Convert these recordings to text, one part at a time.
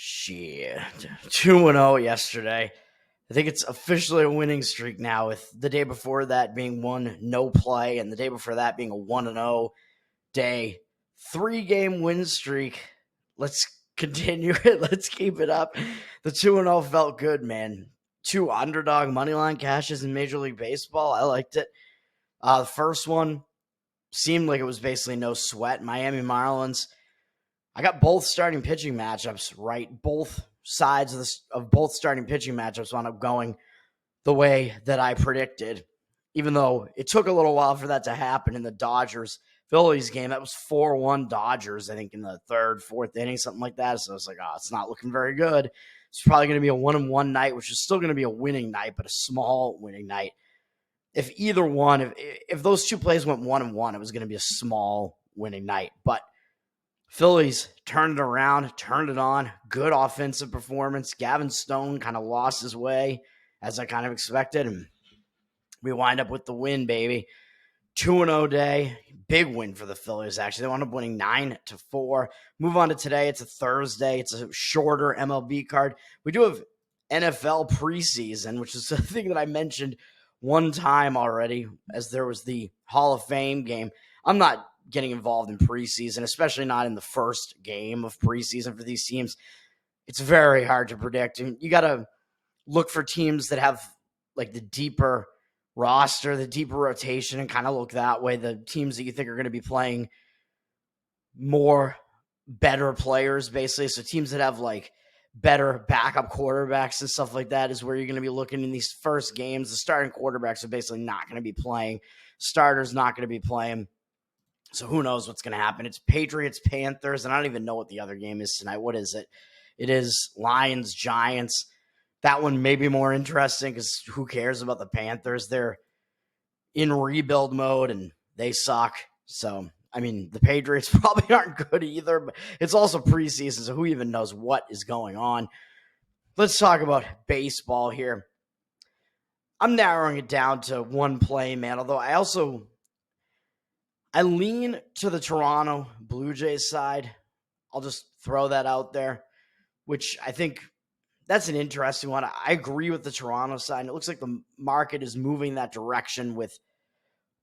Shit. 2-0 yesterday. I think it's officially a winning streak now, with the day before that being one no play and the day before that being a 1-0 day. 3-game win streak. Let's continue it. Let's keep it up. The 2-0 felt good, man. 2 underdog moneyline cashes in Major League Baseball. I liked it. The first one seemed like it was basically no sweat. Miami Marlins. I got both starting pitching matchups right. Both sides of both starting pitching matchups wound up going the way that I predicted, even though it took a little while for that to happen in the Dodgers-Phillies game. That was 4-1 Dodgers, I think, in the third, fourth inning, something like that. So I was like, it's not looking very good. It's probably going to be a 1-1 night, which is still going to be a winning night, but a small winning night. If either one, if those two plays went 1-1, it was going to be a small winning night. But Phillies turned it around, turned it on. Good offensive performance. Gavin Stone kind of lost his way, as I kind of expected, and we wind up with the win, baby. 2-0 day. Big win for the Phillies, actually. They wound up winning 9-4. Move on to today. It's a Thursday. It's a shorter MLB card. We do have NFL preseason, which is a thing that I mentioned one time already, as there was the Hall of Fame game. I'm not getting involved in preseason, especially not in the first game of preseason for these teams. It's very hard to predict. And you got to look for teams that have like the deeper roster, the deeper rotation, and kind of look that way. The teams that you think are going to be playing more better players, basically. So teams that have like better backup quarterbacks and stuff like that is where you're going to be looking in these first games. The starting quarterbacks are basically not going to be playing. Starters not going to be playing. So who knows what's going to happen. It's Patriots, Panthers, and I don't even know what the other game is tonight. What is it? It is Lions, Giants. That one may be more interesting because who cares about the Panthers? They're in rebuild mode and they suck. So, I mean, the Patriots probably aren't good either, but it's also preseason, so who even knows what is going on. Let's talk about baseball here. I'm narrowing it down to one play, man, although I lean to the Toronto Blue Jays side. I'll just throw that out there, which I think that's an interesting one. I agree with the Toronto side. And it looks like the market is moving that direction, with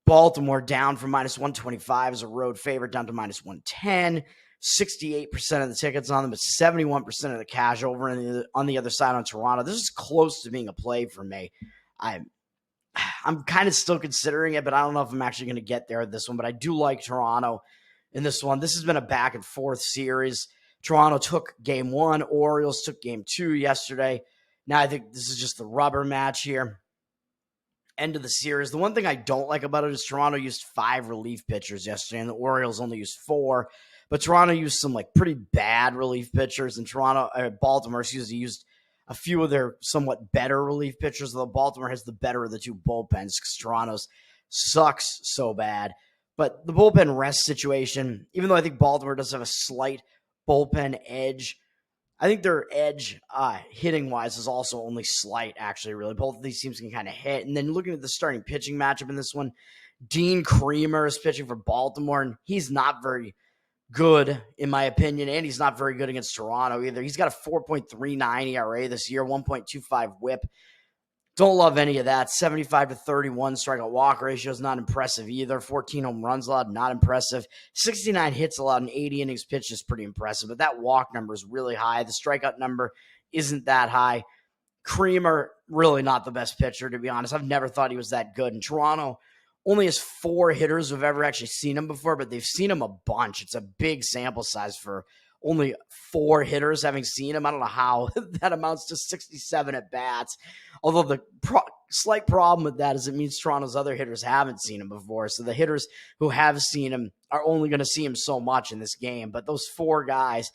Baltimore down from -125 as a road favorite down to -110. 68% of the tickets on them, but 71% of the cash over on the other side on Toronto. This is close to being a play for me. I'm kind of still considering it, but I don't know if I'm actually going to get there with this one. But I do like Toronto in this one. This has been a back and forth series. Toronto took game 1. Orioles took game 2 yesterday. Now I think this is just the rubber match here. End of the series. The one thing I don't like about it is Toronto used 5 relief pitchers yesterday, and the Orioles only used 4. But Toronto used some like pretty bad relief pitchers, and Baltimore used a few of their somewhat better relief pitchers, though Baltimore has the better of the two bullpens because Toronto's sucks so bad. But the bullpen rest situation, even though I think Baltimore does have a slight bullpen edge, I think their edge hitting-wise is also only slight, actually, really. Both of these teams can kind of hit. And then looking at the starting pitching matchup in this one, Dean Kremer is pitching for Baltimore, and he's not very good, in my opinion, and he's not very good against Toronto either. He's got a 4.39 ERA this year, 1.25 whip. Don't love any of that. 75-31 strikeout walk ratio is not impressive either. 14 home runs allowed, not impressive. 69 hits allowed in 80 innings pitched is pretty impressive, but that walk number is really high. The strikeout number isn't that high. Kremer, really not the best pitcher, to be honest. I've never thought he was that good. And Toronto only has 4 hitters who've ever actually seen him before, but they've seen him a bunch. It's a big sample size for only 4 hitters having seen him. I don't know how that amounts to 67 at bats. Although the slight problem with that is it means Toronto's other hitters haven't seen him before. So the hitters who have seen him are only going to see him so much in this game. But those 4 guys,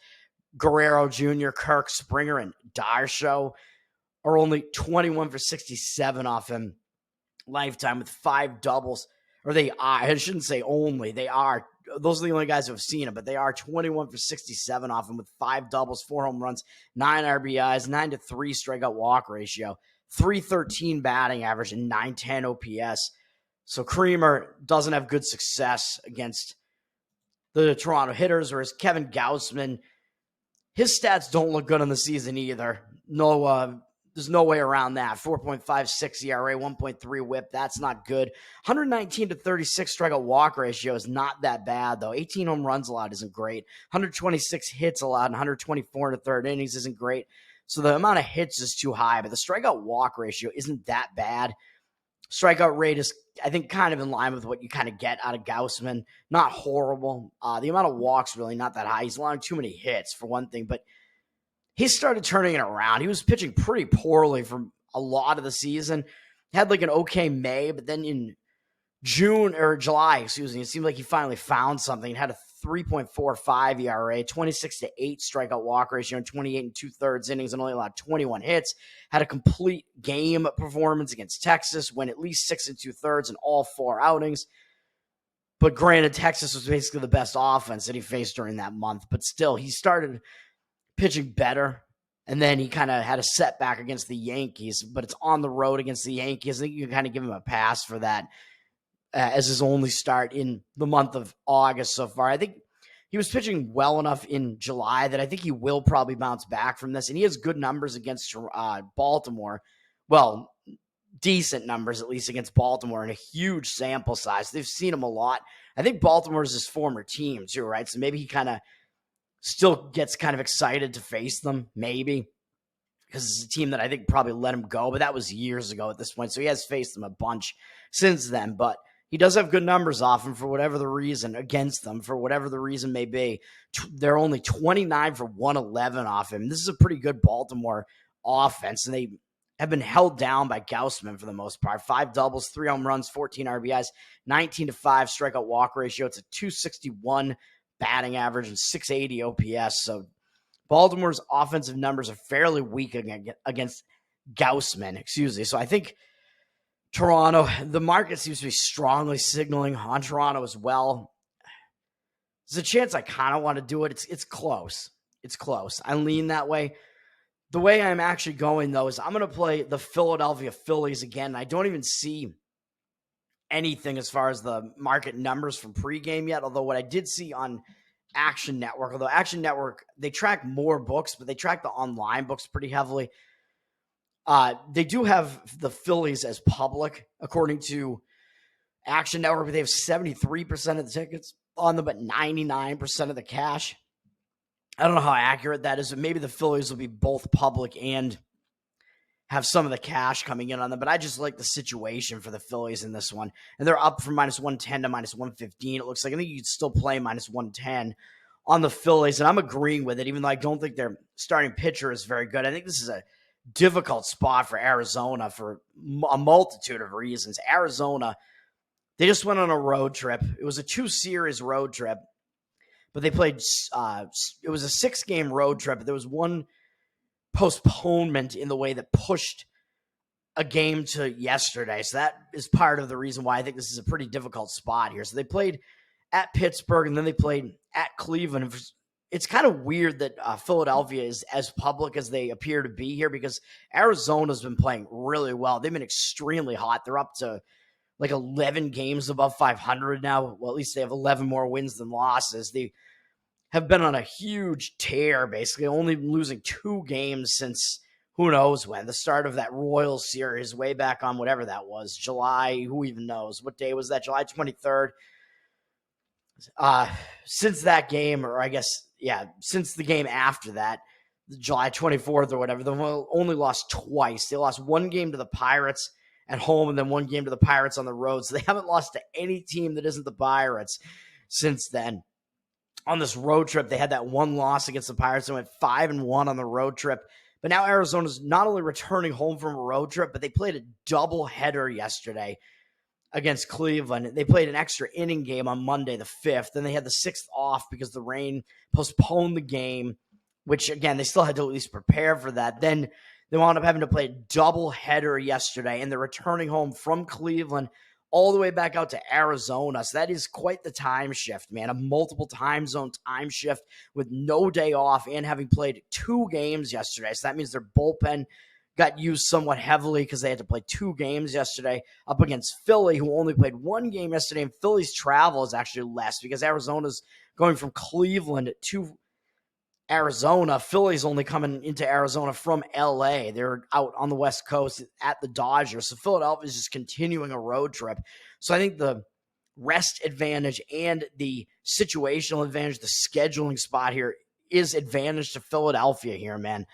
Guerrero Jr., Kirk, Springer, and Darshow, are only 21 for 67 off him lifetime with 5 doubles. Or they are, I shouldn't say only, they are. Those are the only guys who have seen him, but they are 21 for 67 off him with 5 doubles, 4 home runs, 9 RBIs, 9-3 strikeout walk ratio, 313 batting average, and 910 OPS. So Kremer doesn't have good success against the Toronto hitters, whereas Kevin Gausman His stats don't look good in the season either. No, there's no way around that. 4.56 ERA, 1.3 WHIP. That's not good. 119 to 36 strikeout walk ratio is not that bad though. 18 home runs allowed isn't great. 126 hits allowed and 124 in the third innings isn't great. So the amount of hits is too high, but the strikeout walk ratio isn't that bad. Strikeout rate is, I think, kind of in line with what you kind of get out of Gausman. Not horrible. The amount of walks really not that high. He's allowing too many hits for one thing, but he started turning it around. He was pitching pretty poorly for a lot of the season. Had like an okay May, but then in July, it seemed like he finally found something. Had a 3.45 ERA, 26 to 8 strikeout walk ratio, and 28 and 2/3 innings, and only allowed 21 hits. Had a complete game performance against Texas, went at least 6 and 2/3 in all 4 outings. But granted, Texas was basically the best offense that he faced during that month. But still, he started pitching better. And then he kind of had a setback against the Yankees, but it's on the road against the Yankees. I think you can kind of give him a pass for that as his only start in the month of August so far. I think he was pitching well enough in July that I think he will probably bounce back from this. And he has good numbers against Baltimore. Well, decent numbers, at least against Baltimore, and a huge sample size. They've seen him a lot. I think Baltimore is his former team too, right? So maybe he kind of still gets kind of excited to face them, maybe, because it's a team that I think probably let him go, but that was years ago at this point. So he has faced them a bunch since then, but he does have good numbers off him for whatever the reason, against them for whatever the reason may be. They're only 29 for 111 off him. This is a pretty good Baltimore offense, and they have been held down by Gausman for the most part. 5 doubles, 3 home runs, 14 RBIs, 19 to 5 strikeout walk ratio. It's a 261 batting average and 680 OPS. So Baltimore's offensive numbers are fairly weak against Gausman. So I think Toronto, the market seems to be strongly signaling on Toronto as well. There's a chance I kind of want to do it. It's close. It's close. I lean that way. The way I'm actually going, though, is I'm going to play the Philadelphia Phillies again. I don't even see anything as far as the market numbers from pregame yet, although what I did see on Action Network, they track more books, but they track the online books pretty heavily. They do have the Phillies as public, according to Action Network, but they have 73% of the tickets on them, but 99% of the cash. I don't know how accurate that is, but maybe the Phillies will be both public and have some of the cash coming in on them. But I just like the situation for the Phillies in this one. And they're up from -110 to -115. It looks like I think you could still play -110 on the Phillies. And I'm agreeing with it, even though I don't think their starting pitcher is very good. I think this is a difficult spot for Arizona for a multitude of reasons. Arizona, they just went on a road trip. It was a 2-series road trip, but they played, it was a 6-game road trip. But there was one postponement in the way that pushed a game to yesterday. So that is part of the reason why I think this is a pretty difficult spot here. So they played at Pittsburgh and then they played at Cleveland. It's kind of weird that Philadelphia is as public as they appear to be here because Arizona's been playing really well. They've been extremely hot. They're up to like 11 games above 500 now. Well, at least they have 11 more wins than losses. They have been on a huge tear, basically, only losing 2 games since who knows when, the start of that Royals series way back on whatever that was, July, who even knows? What day was that? July 23rd. Since that game, or I guess, since the game after that, July 24th or whatever, they've only lost twice. They lost 1 game to the Pirates at home and then 1 game to the Pirates on the road. So they haven't lost to any team that isn't the Pirates since then. On this road trip, they had that 1 loss against the Pirates and went 5-1 on the road trip. But now Arizona's not only returning home from a road trip, but they played a doubleheader yesterday against Cleveland. They played an extra inning game on Monday the 5th, and they had the 6th off because the rain postponed the game, which, again, they still had to at least prepare for that. Then they wound up having to play a doubleheader yesterday, and they're returning home from Cleveland all the way back out to Arizona. So that is quite the time shift, man. A multiple time zone time shift with no day off and having played 2 games yesterday. So that means their bullpen got used somewhat heavily because they had to play 2 games yesterday up against Philly, who only played 1 game yesterday. And Philly's travel is actually less because Arizona's going from Cleveland to Arizona. Philly's only coming into Arizona from LA. They're out on the West Coast at the Dodgers. So Philadelphia's just continuing a road trip. So I think the rest advantage and the situational advantage, the scheduling spot here is advantage to Philadelphia here, man.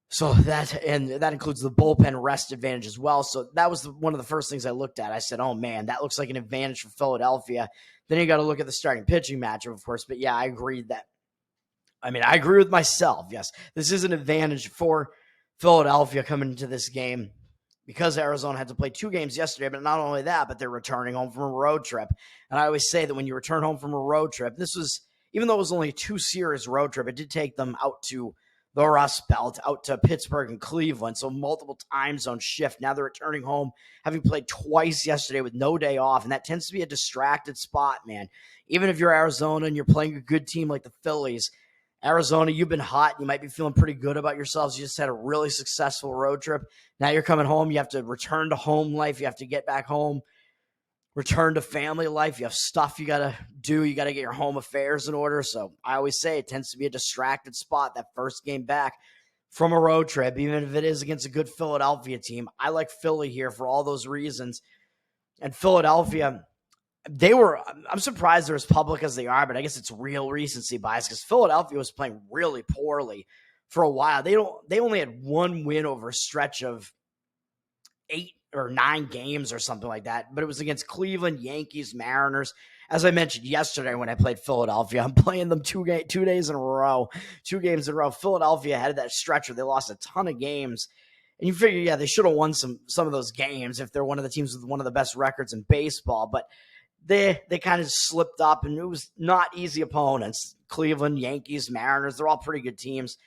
So that includes the bullpen rest advantage as well. So that was one of the first things I looked at. I said, oh man, that looks like an advantage for Philadelphia. Then you got to look at the starting pitching matchup, of course. But yeah, I agree with myself. Yes, this is an advantage for Philadelphia coming into this game because Arizona had to play 2 games yesterday. But not only that, but they're returning home from a road trip. And I always say that when you return home from a road trip, this was, even though it was only a 2-series road trip, it did take them out to the Rust Belt, out to Pittsburgh and Cleveland. So multiple time zone shift. Now they're returning home, having played twice yesterday with no day off. And that tends to be a distracted spot, man. Even if you're Arizona and you're playing a good team like the Phillies, Arizona, you've been hot. You might be feeling pretty good about yourselves. You just had a really successful road trip. Now you're coming home. You have to return to home life. You have to get back home, return to family life. You have stuff you got to do. You got to get your home affairs in order. So I always say it tends to be a distracted spot, that first game back from a road trip, even if it is against a good Philadelphia team. I like Philly here for all those reasons. And Philadelphia, I'm surprised they're as public as they are, but I guess it's real recency bias because Philadelphia was playing really poorly for a while. They only had 1 win over a stretch of 8 or 9 games or something like that, but it was against Cleveland, Yankees, Mariners. As I mentioned yesterday when I played Philadelphia, I'm playing them 2 days in a row, 2 games in a row. Philadelphia had that stretch where they lost a ton of games. And you figure, yeah, they should have won some of those games if they're one of the teams with one of the best records in baseball, but they kind of slipped up, and it was not easy opponents. Cleveland, Yankees, Mariners, they're all pretty good teams.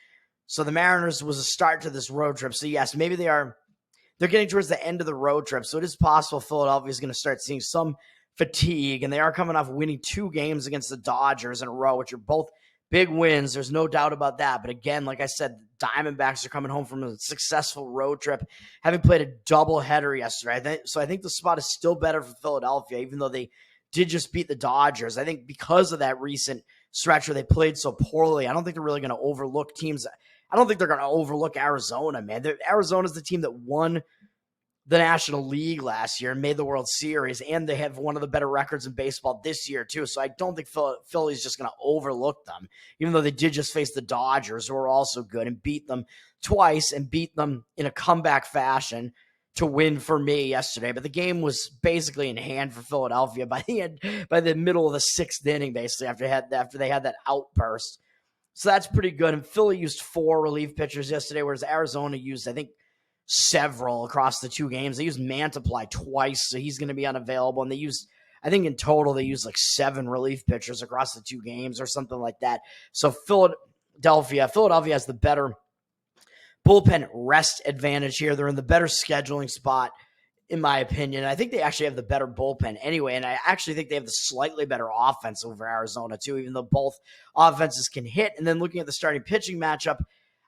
So the Mariners was a start to this road trip. So yes, maybe they're getting towards the end of the road trip. So it is possible Philadelphia is going to start seeing some fatigue, and they are coming off winning 2 games against the Dodgers in a row, which are both big wins. There's no doubt about that. But again, like I said, the Diamondbacks are coming home from a successful road trip, having played a doubleheader yesterday. I think the spot is still better for Philadelphia, even though they did just beat the Dodgers. I think because of that recent stretch where they played so poorly, I don't think they're really going to overlook teams. I don't think they're going to overlook Arizona, man. Arizona's the team that won the National League last year and made the World Series, and they have one of the better records in baseball this year, too. So I don't think Philly's just going to overlook them, even though they did just face the Dodgers, who are also good, and beat them twice and beat them in a comeback fashion to win for me yesterday. But the game was basically in hand for Philadelphia by the middle of the 6th inning, basically, after they had that outburst. So that's pretty good. And Philly used 4 relief pitchers yesterday, whereas Arizona used, I think, several across the 2 games. They used Mantiply twice, so he's going to be unavailable. And I think in total, they used like 7 relief pitchers across the 2 games or something like that. So Philadelphia has the better bullpen rest advantage here. They're in the better scheduling spot, in my opinion. I think they actually have the better bullpen anyway, and I actually think they have the slightly better offense over Arizona too, even though both offenses can hit. And then looking at the starting pitching matchup,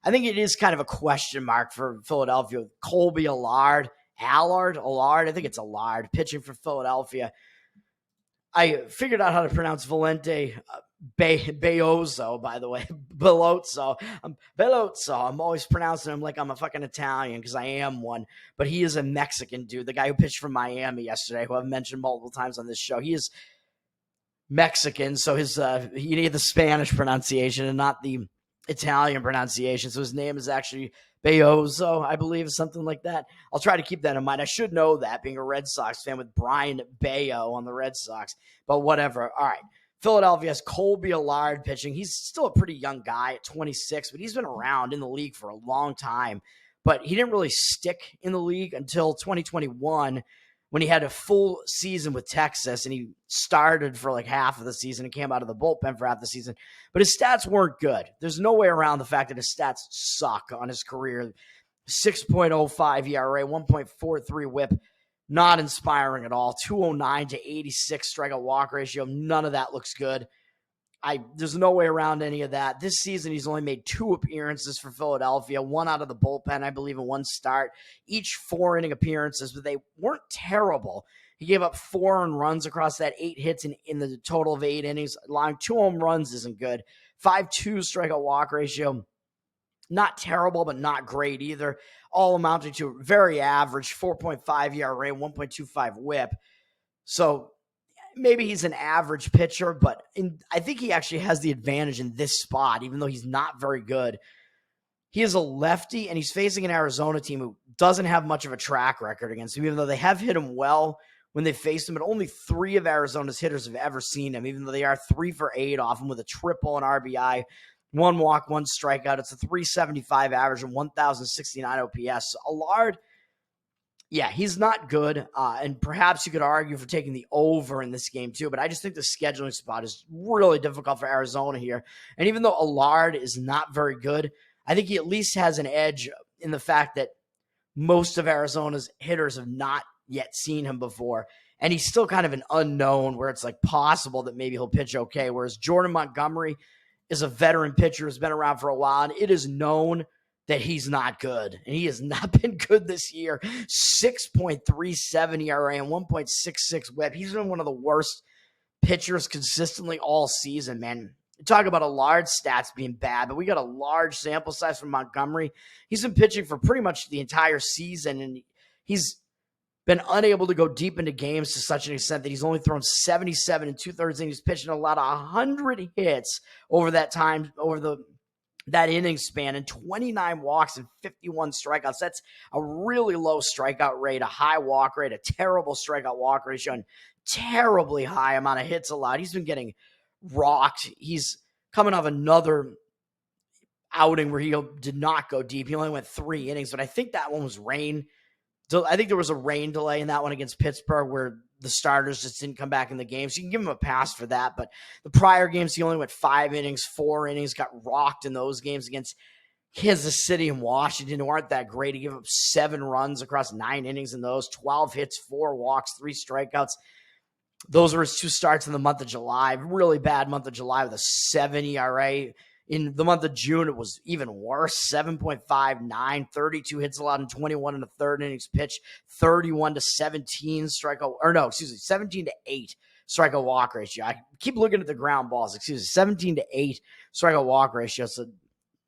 I think it is kind of a question mark for Philadelphia. Colby Allard, I think it's Allard, pitching for Philadelphia. I figured out how to pronounce Valente Beozzo, by the way. Belozzo. I'm always pronouncing him like I'm a fucking Italian because I am one. But he is a Mexican dude, the guy who pitched for Miami yesterday, who I've mentioned multiple times on this show. He is Mexican, so you need the Spanish pronunciation and not the Italian pronunciation. So his name is actually Beozzo, I believe, something like that. I'll try to keep that in mind. I should know that, being a Red Sox fan with Brian Bayo on the Red Sox, but whatever. All right. Philadelphia has Colby Allard pitching. He's still a pretty young guy at 26, but he's been around in the league for a long time. But he didn't really stick in the league until 2021 when he had a full season with Texas, and he started for like half of the season and came out of the bullpen for half the season. But his stats weren't good. There's no way around the fact that his stats suck on his career. 6.05 ERA, 1.43 whip, not inspiring at all. 209 to 86 strikeout walk ratio. None of that looks good. There's no way around any of that. This season, he's only made 2 appearances for Philadelphia, 1 out of the bullpen, I believe, and 1 start. Each 4-inning appearances, but they weren't terrible. He gave up 4 earned runs across that 8 hits in the total of 8 innings. Allowing 2 home runs isn't good. 5.2 strikeout walk ratio. Not terrible, but not great either. All amounting to very average 4.5 ERA, 1.25 whip. So maybe he's an average pitcher, but I think he actually has the advantage in this spot, even though he's not very good. He is a lefty, and he's facing an Arizona team who doesn't have much of a track record against him, even though they have hit him well when they faced him. But only 3 of Arizona's hitters have ever seen him, even though they are 3 for 8 off him with a triple and RBI, 1 walk, 1 strikeout. It's a 375 average and 1,069 OPS. So Allard, yeah, he's not good, and perhaps you could argue for taking the over in this game too, but I just think the scheduling spot is really difficult for Arizona here. And even though Allard is not very good, I think he at least has an edge in the fact that most of Arizona's hitters have not yet seen him before, and he's still kind of an unknown where it's like possible that maybe he'll pitch okay, whereas Jordan Montgomery is a veteran pitcher who's been around for a while, and it is known that he's not good, and he has not been good this year. 6.37 ERA and 1.66 whip. He's been one of the worst pitchers consistently all season, man. Talk about a large stats being bad, but we got a large sample size from Montgomery. He's been pitching for pretty much the entire season, and he's been unable to go deep into games to such an extent that he's only thrown 77 and 2/3 innings, pitching a lot of 100 hits over that time, over that inning span, and 29 walks and 51 strikeouts. That's a really low strikeout rate, a high walk rate, a terrible strikeout walk ratio, and terribly high amount of hits allowed. He's been getting rocked. He's coming off another outing where he did not go deep. He only went 3 innings, but I think that one was rain. I think there was a rain delay in that one against Pittsburgh where the starters just didn't come back in the game. So you can give him a pass for that. But the prior games, he only went 5 innings, 4 innings, got rocked in those games against Kansas City and Washington, who aren't that great. He gave up 7 runs across 9 innings in those, 12 hits, 4 walks, 3 strikeouts. Those were his 2 starts in the month of July. Really bad month of July with a 7 ERA. In the month of June, it was even worse, 7.59, 32 hits allowed in 21 and a third innings pitch, 31-17 strikeout, or no, 17-8 strikeout walk ratio. I keep looking at the ground balls, 17-8 strikeout walk ratio. So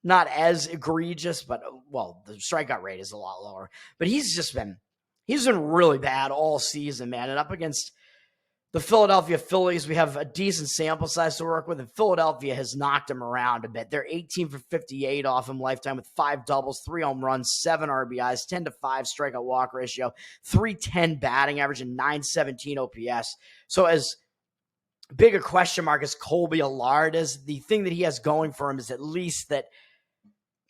not as egregious, but well, the strikeout rate is a lot lower. But he's been really bad all season, man. And up against the Philadelphia Phillies, we have a decent sample size to work with, and Philadelphia has knocked him around a bit. They're 18 for 58 off him lifetime with 5 doubles, 3 home runs, 7 RBIs, 10-5 strikeout walk ratio, 310 batting average, and 917 OPS. So as big a question mark as Colby Allard is, the thing that he has going for him is at least that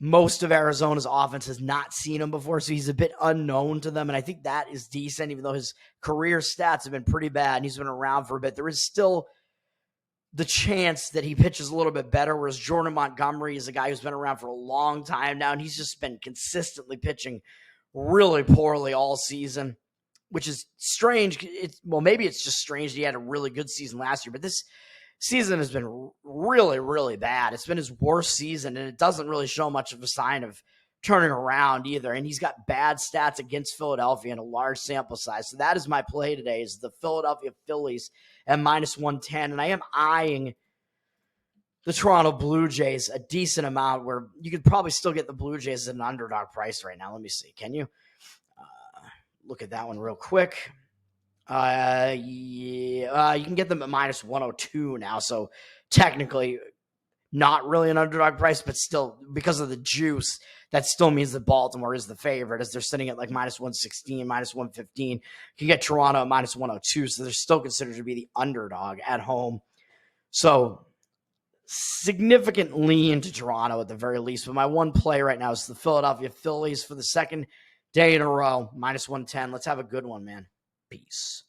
most of Arizona's offense has not seen him before, so he's a bit unknown to them, and I think that is decent, even though his career stats have been pretty bad, and he's been around for a bit. There is still the chance that he pitches a little bit better, whereas Jordan Montgomery is a guy who's been around for a long time now, and he's just been consistently pitching really poorly all season, which is strange. Maybe it's just strange that he had a really good season last year, but this season has been really, really bad. It's been his worst season, and it doesn't really show much of a sign of turning around either. And he's got bad stats against Philadelphia in a large sample size. So that is my play today, is the Philadelphia Phillies at -110. And I am eyeing the Toronto Blue Jays a decent amount, where you could probably still get the Blue Jays at an underdog price right now. Let me see. Can you? Look at that one real quick. You can get them at -102 now. So technically not really an underdog price, but still, because of the juice, that still means that Baltimore is the favorite, as they're sitting at like -116, -115. You can get Toronto at -102. So they're still considered to be the underdog at home. So significant lean to Toronto at the very least. But my one play right now is the Philadelphia Phillies for the second day in a row, -110. Let's have a good one, man. Peace.